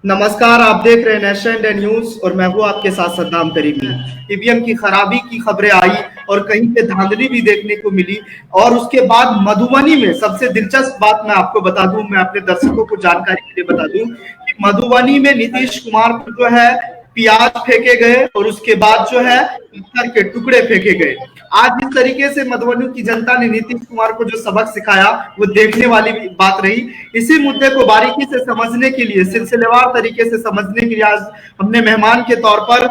नमस्कार। आप देख रहे हैं नेशनल इंडिया न्यूज और मैं हूं आपके साथ सद्दाम करीमी। ईवीएम की खराबी की खबरें आई और कहीं पे धांधली भी देखने को मिली। और उसके बाद मधुबनी में सबसे दिलचस्प बात मैं आपको बता दूं, मैं अपने दर्शकों को जानकारी के लिए बता दूं कि मधुबनी में नीतीश कुमार को जो है प्याज फेंके गए और उसके बाद जो है पत्थर के टुकड़े फेंके गए। आज जिस तरीके से मधुबनी की जनता ने नीतीश कुमार को जो सबक सिखाया वो देखने वाली बात रही। इसी मुद्दे को बारीकी से समझने के लिए, सिलसिलेवार तरीके से समझने के लिए आज हमने मेहमान के तौर पर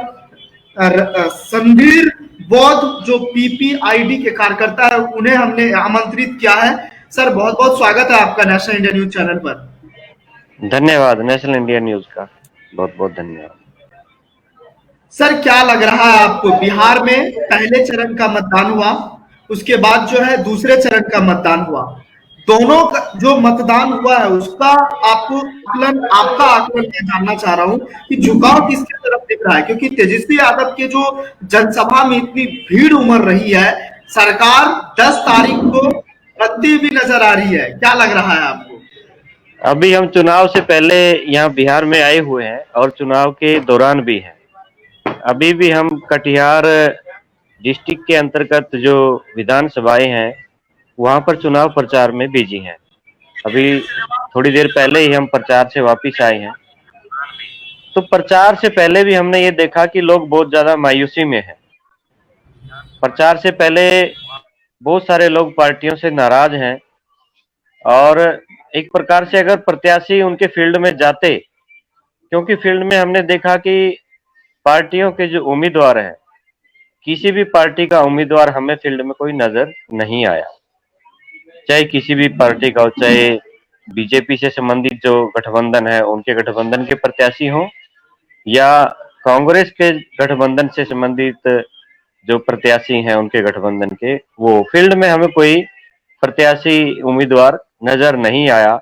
संधीर बौद्ध जो पीपीआईडी के कार्यकर्ता है उन्हें हमने आमंत्रित किया है। सर, बहुत बहुत स्वागत है आपका नेशनल इंडिया न्यूज चैनल पर। धन्यवाद। नेशनल इंडिया न्यूज का बहुत बहुत धन्यवाद। सर, क्या लग रहा है आपको, बिहार में पहले चरण का मतदान हुआ, उसके बाद जो है दूसरे चरण का मतदान हुआ, दोनों का जो मतदान हुआ है उसका आपका आकलन मैं जानना चाह रहा हूं कि झुकाव किसकी तरफ दिख रहा है, क्योंकि तेजस्वी यादव के जो जनसभा में इतनी भीड़ उमड़ रही है, सरकार 10 तारीख को बनती हुई नजर आ रही है। क्या लग रहा है आपको? अभी हम चुनाव से पहले यहाँ बिहार में आए हुए हैं और चुनाव के दौरान भी हैं। अभी भी हम कटिहार डिस्ट्रिक्ट के अंतर्गत जो विधानसभाएं हैं वहां पर चुनाव प्रचार में बिजी हैं। अभी थोड़ी देर पहले ही हम प्रचार से वापिस आए हैं। तो प्रचार से पहले भी हमने ये देखा कि लोग बहुत ज्यादा मायूसी में हैं। प्रचार से पहले बहुत सारे लोग पार्टियों से नाराज हैं और एक प्रकार से अगर प्रत्याशी उनके फील्ड में जाते, क्योंकि फील्ड में हमने देखा कि पार्टियों के जो उम्मीदवार हैं, किसी भी पार्टी का उम्मीदवार हमें फील्ड में कोई नजर नहीं आया। चाहे किसी भी पार्टी का हो, चाहे बीजेपी से संबंधित जो गठबंधन है उनके गठबंधन के प्रत्याशी हों या कांग्रेस के गठबंधन से संबंधित जो प्रत्याशी हैं उनके गठबंधन के, वो फील्ड में हमें कोई प्रत्याशी उम्मीदवार नजर नहीं आया।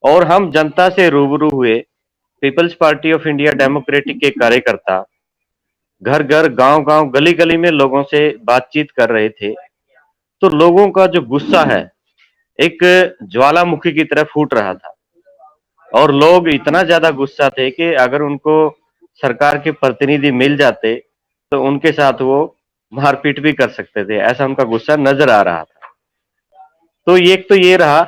और हम जनता से रूबरू हुए। People's Party of India Democratic के कार्यकर्ता घर घर, गांव गांव, गली गली में लोगों से बातचीत कर रहे थे। तो लोगों का जो गुस्सा है एक ज्वालामुखी की तरह फूट रहा था और लोग इतना ज्यादा गुस्सा थे कि अगर उनको सरकार के प्रतिनिधि मिल जाते तो उनके साथ वो मारपीट भी कर सकते थे, ऐसा उनका गुस्सा नजर आ रहा था। तो ये रहा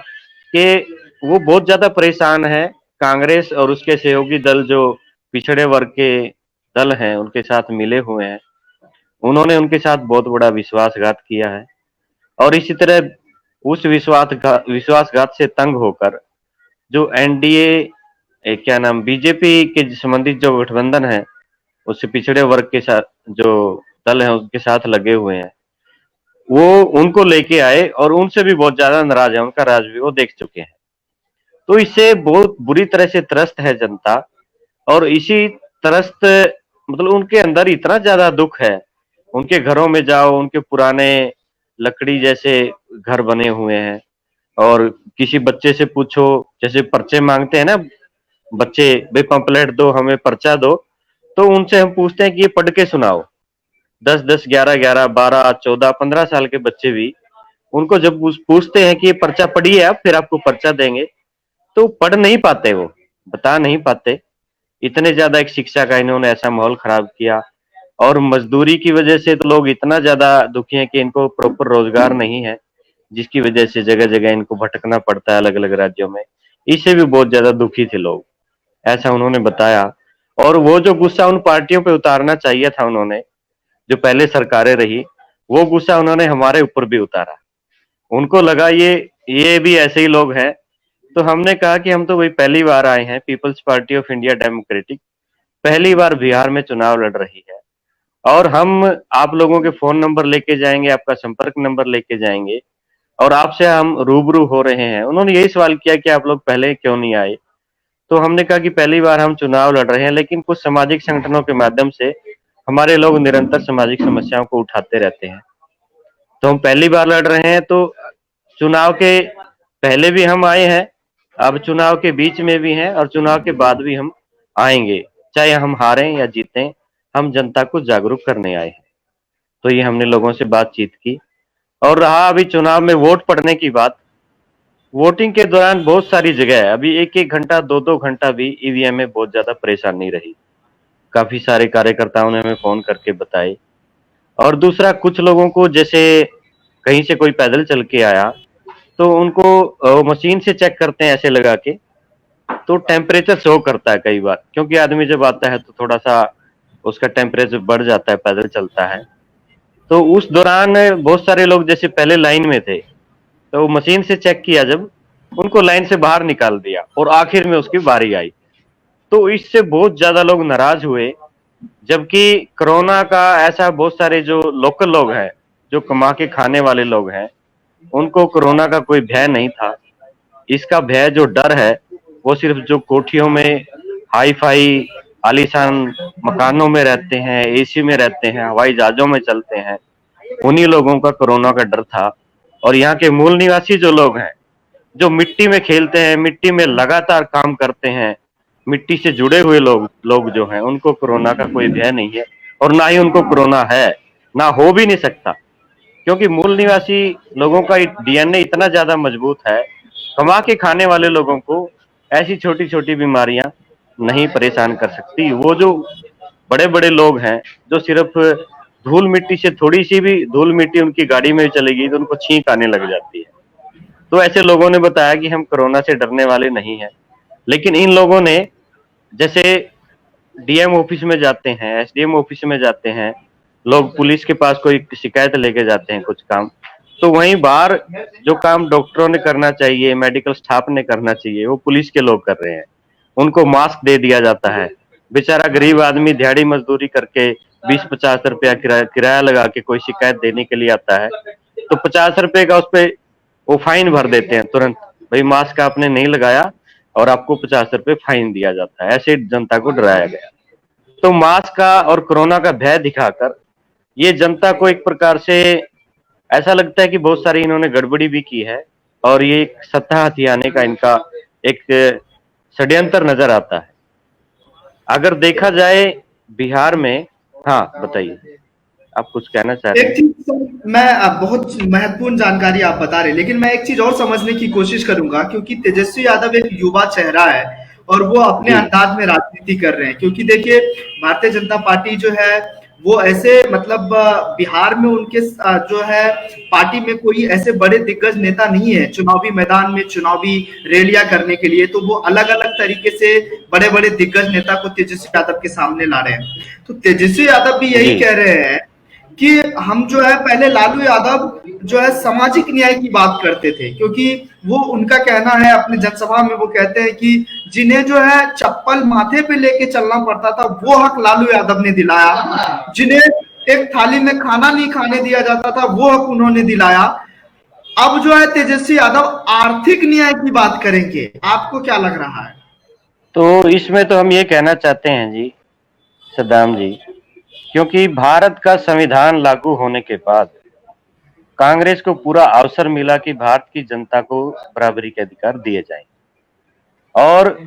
कि वो बहुत ज्यादा परेशान है। कांग्रेस और उसके सहयोगी दल जो पिछड़े वर्ग के दल हैं उनके साथ मिले हुए हैं, उन्होंने उनके साथ बहुत बड़ा विश्वासघात किया है। और इसी तरह उस विश्वासघात से तंग होकर जो एनडीए क्या नाम बीजेपी के संबंधित जो गठबंधन है उससे पिछड़े वर्ग के साथ जो दल है उनके साथ लगे हुए हैं, वो उनको लेके आए और उनसे भी बहुत ज्यादा नाराज है। उनका राज भी वो देख चुके हैं। तो इससे बहुत बुरी तरह से त्रस्त है जनता। और इसी त्रस्त मतलब उनके अंदर इतना ज्यादा दुख है। उनके घरों में जाओ, उनके पुराने लकड़ी जैसे घर बने हुए हैं। और किसी बच्चे से पूछो, जैसे पर्चे मांगते हैं ना बच्चे, भाई पंपलेट दो, हमें पर्चा दो, तो उनसे हम पूछते हैं कि ये पढ़ के सुनाओ। 10-10, 11-11, 12, 14, 15 साल के बच्चे भी उनको जब पूछते हैं कि ये पर्चा पढ़िए आप, फिर आपको पर्चा देंगे, तो पढ़ नहीं पाते, वो बता नहीं पाते। इतने ज्यादा एक शिक्षा का इन्होंने ऐसा माहौल खराब किया। और मजदूरी की वजह से तो लोग इतना ज्यादा दुखी हैं कि इनको प्रॉपर रोजगार नहीं है, जिसकी वजह से जगह जगह इनको भटकना पड़ता है अलग अलग राज्यों में। इससे भी बहुत ज्यादा दुखी थे लोग, ऐसा उन्होंने बताया। और वो जो गुस्सा उन पार्टियों पे उतारना चाहिए था उन्होंने, जो पहले सरकारें रही, वो गुस्सा उन्होंने हमारे ऊपर भी उतारा। उनको लगा ये भी ऐसे ही लोग हैं। तो हमने कहा कि हम तो वही पहली बार आए हैं, People's Party of India Democratic पहली बार बिहार में चुनाव लड़ रही है, और हम आप लोगों के फोन नंबर लेके जाएंगे, आपका संपर्क नंबर लेके जाएंगे और आपसे हम रूबरू हो रहे हैं। उन्होंने यही सवाल किया कि आप लोग पहले क्यों नहीं आए। तो हमने कहा कि पहली बार हम चुनाव लड़ रहे हैं, लेकिन कुछ सामाजिक संगठनों के माध्यम से हमारे लोग निरंतर सामाजिक समस्याओं को उठाते रहते हैं। तो हम पहली बार लड़ रहे हैं, तो चुनाव के पहले भी हम आए हैं, अब चुनाव के बीच में भी हैं और चुनाव के बाद भी हम आएंगे, चाहे हम हारें या जीतें, हम जनता को जागरूक करने आए हैं। तो ये हमने लोगों से बातचीत की। और रहा अभी चुनाव में वोट पड़ने की बात, वोटिंग के दौरान बहुत सारी जगह है, अभी एक एक घंटा दो दो घंटा भी ईवीएम में बहुत ज्यादा परेशानी रही। काफी सारे कार्यकर्ताओं ने हमें फोन करके बताए। और दूसरा, कुछ लोगों को जैसे कहीं से कोई पैदल चल के आया तो उनको मशीन से चेक करते हैं ऐसे लगा के, तो टेम्परेचर शो करता है कई बार, क्योंकि आदमी जब आता है तो थोड़ा सा उसका टेम्परेचर बढ़ जाता है, पैदल चलता है। तो उस दौरान बहुत सारे लोग जैसे पहले लाइन में थे, तो मशीन से चेक किया, जब उनको लाइन से बाहर निकाल दिया और आखिर में उसकी बारी आई। तो इससे बहुत ज्यादा लोग नाराज हुए, जबकि कोरोना का ऐसा बहुत सारे जो लोकल लोग हैं, जो कमा के खाने वाले लोग हैं, उनको कोरोना का कोई भय नहीं था। इसका भय, जो डर है, वो सिर्फ जो कोठियों में हाई फाई आलीशान मकानों में रहते हैं, एसी में रहते हैं, हवाई जहाजों में चलते हैं, उन्हीं लोगों का कोरोना का डर था। और यहाँ के मूल निवासी जो लोग हैं, जो मिट्टी में खेलते हैं, मिट्टी में लगातार काम करते हैं, मिट्टी से जुड़े हुए लोग लोग जो हैं, उनको कोरोना का कोई भय नहीं है, और ना ही उनको कोरोना है, ना हो भी नहीं सकता। क्योंकि मूल निवासी लोगों का डीएनए इतना ज्यादा मजबूत है, कमा के खाने वाले लोगों को ऐसी छोटी छोटी बीमारियां नहीं परेशान कर सकती। वो जो बड़े बड़े लोग हैं, जो सिर्फ धूल मिट्टी से, थोड़ी सी भी धूल मिट्टी उनकी गाड़ी में चलेगी तो उनको छींक आने लग जाती है। तो ऐसे लोगों ने बताया कि हम कोरोना से डरने वाले नहीं हैं। लेकिन इन लोगों ने, जैसे डीएम ऑफिस में जाते हैं, एसडीएम ऑफिस में जाते हैं, लोग पुलिस के पास कोई शिकायत लेके जाते हैं कुछ काम, तो वहीं बाहर जो काम डॉक्टरों ने करना चाहिए, मेडिकल स्टाफ ने करना चाहिए, वो पुलिस के लोग कर रहे हैं। उनको मास्क दे दिया जाता है। बेचारा गरीब आदमी दिहाड़ी मजदूरी करके 20-50 रुपया किराया लगा के कोई शिकायत देने के लिए आता है, तो 50 रुपए का उस पर वो फाइन भर देते हैं तुरंत, भाई मास्क आपने नहीं लगाया और आपको 50 रुपए फाइन दिया जाता है। ऐसे जनता को डराया गया। तो मास्क का और कोरोना का भय दिखाकर ये जनता को एक प्रकार से ऐसा लगता है कि बहुत सारी इन्होंने गड़बड़ी भी की है, और ये एक सत्ता हथियाने का इनका एक षड्यंत्र नजर आता है। अगर देखा जाए बिहार में, हाँ बताइए, आप कुछ कहना चाह रहे एक हैं? चीज सर, मैं बहुत महत्वपूर्ण जानकारी आप बता रहे हैं, लेकिन मैं एक चीज और समझने की कोशिश करूंगा, क्योंकि तेजस्वी यादव एक युवा चेहरा है और वो अपने जी अंदाज में राजनीति कर रहे हैं। क्योंकि देखिए, भारतीय जनता पार्टी जो है वो ऐसे मतलब बिहार में उनके जो है पार्टी में कोई ऐसे बड़े दिग्गज नेता नहीं है चुनावी मैदान में चुनावी रैलियां करने के लिए, तो वो अलग अलग तरीके से बड़े बड़े दिग्गज नेता को तेजस्वी यादव के सामने ला रहे हैं। तो तेजस्वी यादव भी यही जी कह रहे हैं कि हम जो है, पहले लालू यादव जो है सामाजिक न्याय की बात करते थे, क्योंकि वो, उनका कहना है, अपने जनसभा में वो कहते हैं कि जिन्हें जो है चप्पल माथे पे लेके चलना पड़ता था वो हक लालू यादव ने दिलाया, जिन्हें एक थाली में खाना नहीं खाने दिया जाता था वो हक उन्होंने दिलाया। अब जो है तेजस्वी यादव आर्थिक न्याय की बात करेंगे, आपको क्या लग रहा है? तो इसमें तो हम ये कहना चाहते हैं जी, सद्दाम जी, क्योंकि भारत का संविधान लागू होने के बाद कांग्रेस को पूरा अवसर मिला कि भारत की जनता को बराबरी के अधिकार दिए जाएं, और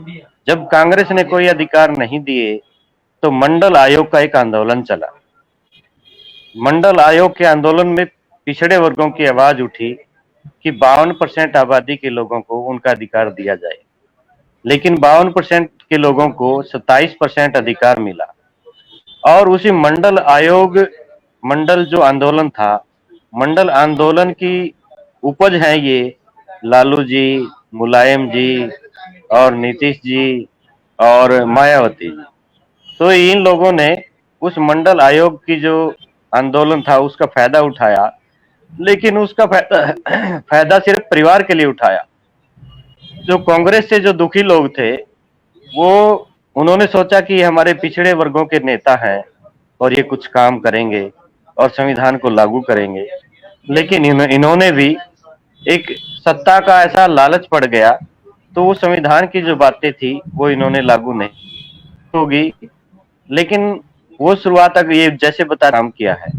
जब कांग्रेस ने कोई अधिकार नहीं दिए तो मंडल आयोग का एक आंदोलन चला। मंडल आयोग के आंदोलन में पिछड़े वर्गों की आवाज उठी कि 52% आबादी के लोगों को उनका अधिकार दिया जाए, लेकिन 52% के लोगों को 27% अधिकार मिला। और उसी मंडल आयोग, मंडल जो आंदोलन था, मंडल आंदोलन की उपज है ये लालू जी, मुलायम जी और नीतीश जी और मायावती जी। तो इन लोगों ने उस मंडल आयोग की जो आंदोलन था उसका फायदा उठाया, लेकिन उसका फायदा फायदा सिर्फ परिवार के लिए उठाया। जो कांग्रेस से जो दुखी लोग थे, वो, उन्होंने सोचा कि हमारे पिछड़े वर्गों के नेता हैं और ये कुछ काम करेंगे और संविधान को लागू करेंगे, लेकिन इन्होंने भी एक सत्ता का ऐसा लालच पड़ गया, तो वो संविधान की जो बातें थी वो इन्होंने लागू नहीं होगी। लेकिन वो शुरुआत, अगर ये जैसे बता काम किया है,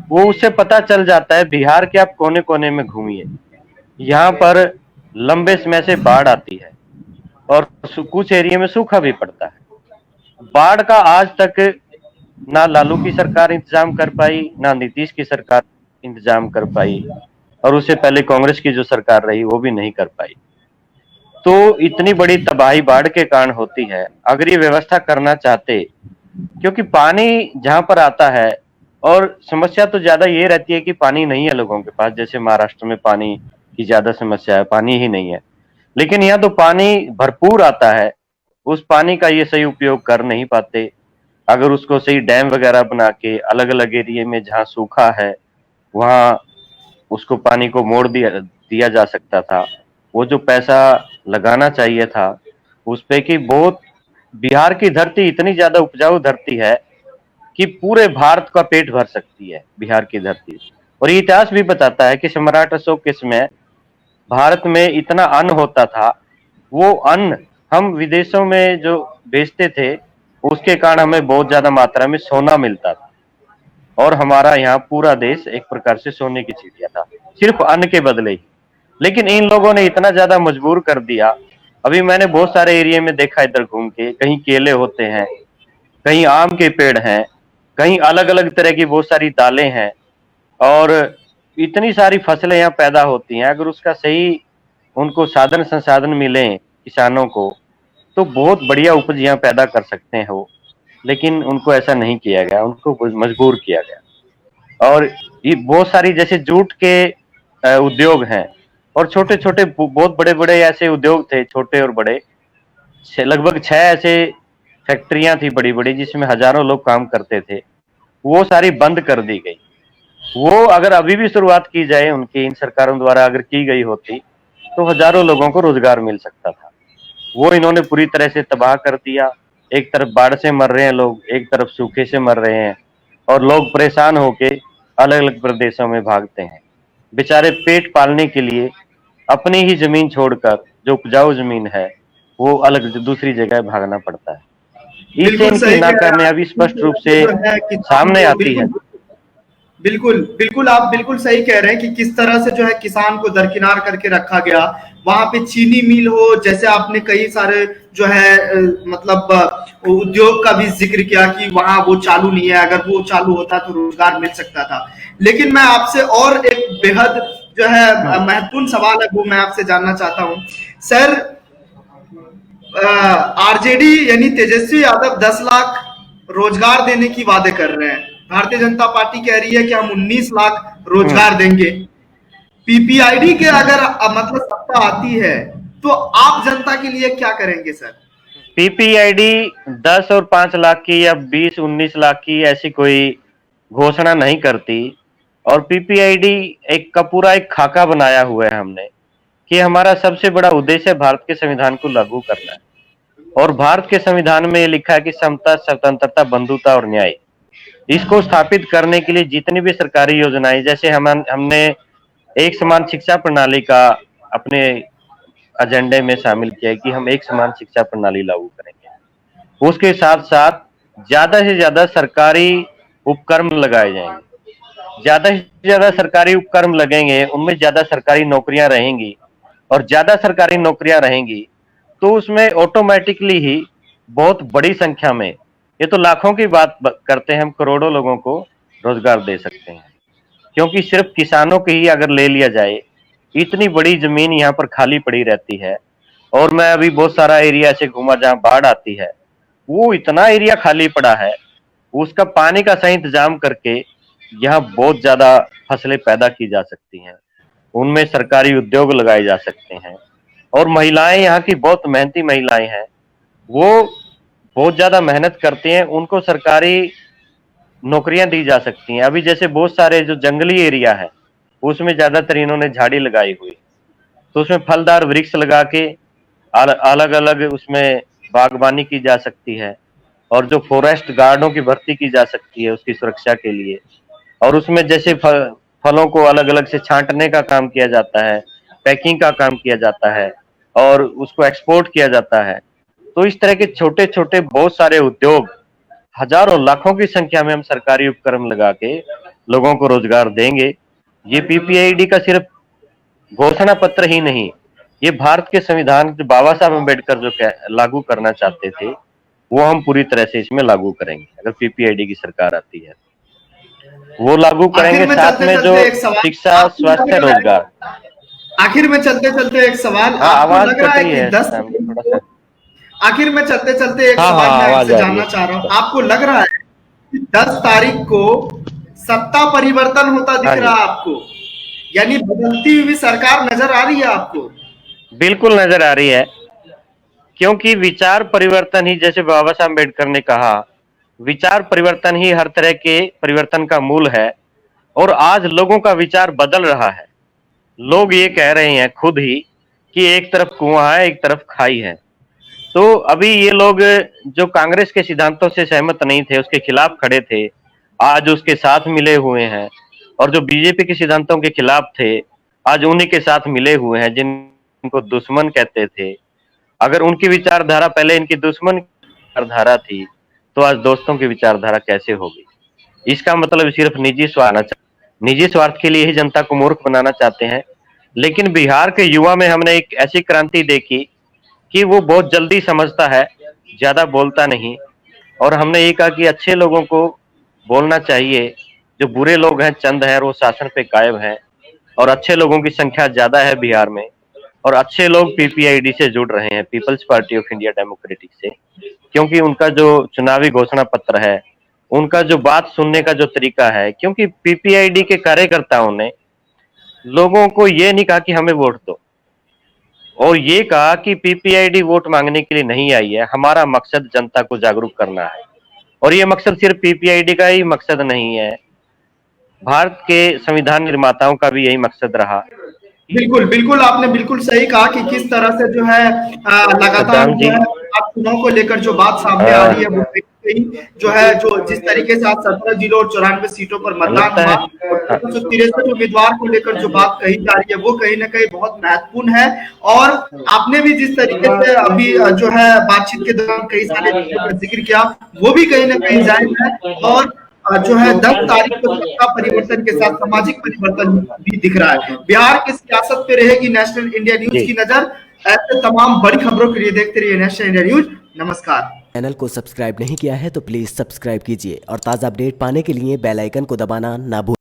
वो उससे पता चल जाता है। बिहार के आप कोने कोने में घूमिए, यहाँ पर लंबे समय से बाढ़ आती है और कुछ एरिया में सूखा भी पड़ता है। बाढ़ का आज तक ना लालू की सरकार इंतजाम कर पाई, ना नीतीश की सरकार इंतजाम कर पाई। और उससे पहले कांग्रेस की जो सरकार रही वो भी नहीं कर पाई। तो इतनी बड़ी तबाही बाढ़ के कारण होती है। अगर ये व्यवस्था करना चाहते, क्योंकि पानी जहां पर आता है, और समस्या तो ज्यादा ये रहती है कि पानी नहीं है लोगों के पास, जैसे महाराष्ट्र में पानी की ज्यादा समस्या है, पानी ही नहीं है। लेकिन यहाँ तो पानी भरपूर आता है, उस पानी का ये सही उपयोग कर नहीं पाते। अगर उसको सही डैम वगैरह बना के अलग अलग एरिया में जहाँ सूखा है वहां उसको पानी को मोड़ दिया दिया जा सकता था। वो जो पैसा लगाना चाहिए था उस पे, कि बहुत, बिहार की धरती इतनी ज्यादा उपजाऊ धरती है कि पूरे भारत का पेट भर सकती है बिहार की धरती। और ये इतिहास भी बताता है कि सम्राट अशोक के समय भारत में इतना अन्न होता था, वो अन्न हम विदेशों में जो बेचते थे उसके कारण हमें बहुत ज्यादा मात्रा में सोना मिलता था, और हमारा यहाँ पूरा देश एक प्रकार से सोने की चिड़िया था, सिर्फ अन्न के बदले ही। लेकिन इन लोगों ने इतना ज्यादा मजबूर कर दिया। अभी मैंने बहुत सारे एरिया में देखा इधर घूम के, कहीं केले होते हैं, कहीं आम के पेड़ हैं, कहीं अलग अलग तरह की बहुत सारी दालें हैं, और इतनी सारी फसलें यहाँ पैदा होती हैं। अगर उसका सही उनको साधन संसाधन मिले किसानों को, तो बहुत बढ़िया उपज यहाँ पैदा कर सकते हैं वो। लेकिन उनको ऐसा नहीं किया गया, उनको मजबूर किया गया। और ये बहुत सारी जैसे जूट के उद्योग हैं, और छोटे छोटे बहुत बड़े बड़े ऐसे उद्योग थे, छोटे और बड़े, लगभग 6 ऐसे फैक्ट्रियां थी बड़ी बड़ी जिसमें हजारों लोग काम करते थे, वो सारी बंद कर दी गई। वो अगर अभी भी शुरुआत की जाए उनकी, इन सरकारों द्वारा अगर की गई होती, तो हजारों लोगों को रोजगार मिल सकता था। वो इन्होंने पूरी तरह से तबाह कर दिया। एक तरफ बाढ़ से मर रहे हैं लोग, एक तरफ सूखे से मर रहे हैं, और लोग परेशान होके अलग अलग प्रदेशों में भागते हैं। बेचारे पेट पालने के लिए अपनी ही जमीन छोड़कर, जो उपजाऊ जमीन है, वो अलग दूसरी जगह भागना पड़ता है। इससे बिल्कुल इनकी सही कह रहे हैं नाकामयाबी स्पष्ट रूप आप। से जो है किसान सामने को आती है। बिल्कुल बिल्कुल बिल्कुल आप बिल्कुल सही कह रहे हैं कि किस तरह से जो है किसान को दरकिनार करके रखा गया। वहां पे चीनी मिल हो, जैसे आपने कई सारे जो है मतलब उद्योग का भी जिक्र किया कि वहां वो चालू नहीं है, अगर वो चालू होता तो रोजगार मिल सकता था। लेकिन मैं आपसे और एक बेहद जो है महत्वपूर्ण सवाल है वो मैं आपसे जानना चाहता हूँ सर। आरजेडी यानी तेजस्वी यादव 10 लाख रोजगार देने की वादे कर रहे हैं। भारतीय जनता पार्टी कह रही है कि हम 19 लाख रोजगार देंगे। पीपीआईडी के अगर मतलब सत्ता आती है तो आप जनता के लिए क्या करेंगे सर? पीपीआईडी 10 और 5 लाख की या 20-19 लाख की ऐसी कोई घोषणा नहीं करती। और पीपीआईडी का पूरा एक खाका बनाया हुआ है हमने, कि हमारा सबसे बड़ा उद्देश्य भारत के संविधान को लागू करना है। और भारत के संविधान में लिखा है कि समता, स्वतंत्रता, बंधुता और न्याय, इसको स्थापित करने के लिए जितनी भी सरकारी योजनाएं, जैसे हमने एक समान शिक्षा प्रणाली का अपने एजेंडे में शामिल किया है कि हम एक समान शिक्षा प्रणाली लागू करेंगे। उसके साथ साथ ज्यादा से ज्यादा सरकारी उपक्रम लगाए जाएंगे। ज्यादा से ज्यादा सरकारी उपक्रम लगेंगे, उनमें ज्यादा सरकारी नौकरियां रहेंगी, और ज्यादा सरकारी नौकरियां रहेंगी तो उसमें ऑटोमेटिकली ही बहुत बड़ी संख्या में, ये तो लाखों की बात करते हैं, हम करोड़ों लोगों को रोजगार दे सकते हैं। क्योंकि सिर्फ किसानों की ही अगर ले लिया जाए, इतनी बड़ी जमीन यहाँ पर खाली पड़ी रहती है। और मैं अभी बहुत सारा एरिया से घूमा जहाँ बाढ़ आती है, वो इतना एरिया खाली पड़ा है, उसका पानी का सही इंतजाम करके यहाँ बहुत ज्यादा फसलें पैदा की जा सकती हैं, उनमें सरकारी उद्योग लगाए जा सकते हैं। और महिलाएं यहाँ की बहुत मेहनती महिलाएं हैं, वो बहुत ज्यादा मेहनत करती हैं, उनको सरकारी नौकरियां दी जा सकती हैं। अभी जैसे बहुत सारे जो जंगली एरिया है उसमें ज्यादातर इन्होंने झाड़ी लगाई हुई, तो उसमें फलदार वृक्ष लगा के अलग अलग उसमें बागवानी की जा सकती है। और जो फॉरेस्ट गार्डों की भर्ती की जा सकती है उसकी सुरक्षा के लिए। और उसमें जैसे फलों को अलग अलग से छांटने का काम किया जाता है, पैकिंग का काम किया जाता है, और उसको एक्सपोर्ट किया जाता है। तो इस तरह के छोटे छोटे बहुत सारे उद्योग, हजारों लाखों की संख्या में हम सरकारी उपक्रम लगा के लोगों को रोजगार देंगे। ये पीपीआईडी का सिर्फ घोषणा पत्र ही नहीं, ये भारत के संविधान जो बाबा साहब अम्बेडकर जो लागू करना चाहते थे, वो हम पूरी तरह से इसमें लागू करेंगे अगर पीपीआईडी की सरकार आती है। वो लागू करेंगे, आखिर में साथ चलते में जो चलते एक सवाल शिक्षा, आपको लग स्वास्थ्य, रहा है, रोजगार। आखिर में चलते चलते एक सवाल हाँ, आपको आवाज लग कट रहा है रही कि है 10 सामने तारीख थोड़ा को, सा। आखिर में चलते चलते एक हाँ सवाल हाँ, मैं आवाज आपसे आ रही जानना है। चाह रहा हूँ, आपको लग रहा है कि 10 तारीख को सत्ता परिवर्तन होता हाँ दिख जी, रहा है आपको, यानी बदलती हुई सरकार नजर आ रही है आपको? बिल्कुल नजर आ रही है, क्योंकि विचार परिवर्तन ही, जैसे बाबा साहब अम्बेडकर ने कहा, विचार परिवर्तन ही हर तरह के परिवर्तन का मूल है। और आज लोगों का विचार बदल रहा है। लोग ये कह रहे हैं खुद ही कि एक तरफ कुआं है, एक तरफ खाई है। तो अभी ये लोग जो कांग्रेस के सिद्धांतों से सहमत नहीं थे, उसके खिलाफ खड़े थे, आज उसके साथ मिले हुए हैं। और जो बीजेपी के सिद्धांतों के खिलाफ थे, आज उन्हीं के साथ मिले हुए हैं जिनको दुश्मन कहते थे। अगर उनकी विचारधारा पहले इनकी दुश्मन की विचारधारा थी, तो आज दोस्तों की विचारधारा कैसे होगी? इसका मतलब सिर्फ निजी स्वार्थ के लिए ही जनता को मूर्ख बनाना चाहते हैं। लेकिन बिहार के युवा में हमने एक ऐसी क्रांति देखी कि वो बहुत जल्दी समझता है, ज्यादा बोलता नहीं। और हमने ये कहा कि अच्छे लोगों को बोलना चाहिए, जो बुरे लोग हैं चंद हैं और वो शासन पे कायम हैं, और अच्छे लोगों की संख्या ज्यादा है बिहार में। और अच्छे लोग पीपीआईडी से जुड़ रहे हैं, People's Party of India Democratic से, क्योंकि उनका जो चुनावी घोषणा पत्र है, उनका जो बात सुनने का जो तरीका है, क्योंकि पीपीआईडी के कार्यकर्ताओं ने लोगों को ये नहीं कहा कि हमें वोट दो, और ये कहा कि पीपीआईडी वोट मांगने के लिए नहीं आई है, हमारा मकसद जनता को जागरूक करना है। और ये मकसद सिर्फ पीपीआईडी का ही मकसद नहीं है, भारत के संविधान निर्माताओं का भी यही मकसद रहा। बिल्कुल बिल्कुल, आपने बिल्कुल सही कहा कि किस तरह से जो है लगातार सद्दाम जो जी, है आप चुनाव को लेकर जो बात सामने आ रही है वो कहीं ना कहीं जो है, जो जिस तरीके से आज 17 जिलों और 94 सीटों पर मतदान लगता हुआ है। और हाँ, 163 उम्मीदवार को लेकर जो बात कही जा रही है वो कहीं ना कहीं बहुत महत्वपूर्ण है। और आपने भी जिस तरीके से अभी जो है बातचीत के दौरान कई सारे चीजों का जिक्र किया, वो भी कहीं ना कहीं जायज है। और जो है 10 तारीख को सत्ता परिवर्तन के साथ सामाजिक परिवर्तन भी दिख रहा है। बिहार की सियासत पे रहेगी नेशनल इंडिया न्यूज जी। की नजर। ऐसे तमाम बड़ी खबरों के लिए देखते रहिए नेशनल इंडिया न्यूज। नमस्कार। चैनल को सब्सक्राइब नहीं किया है तो प्लीज़ सब्सक्राइब कीजिए और ताज़ा अपडेट पाने के लिए बेल आइकन को दबाना ना भूलें।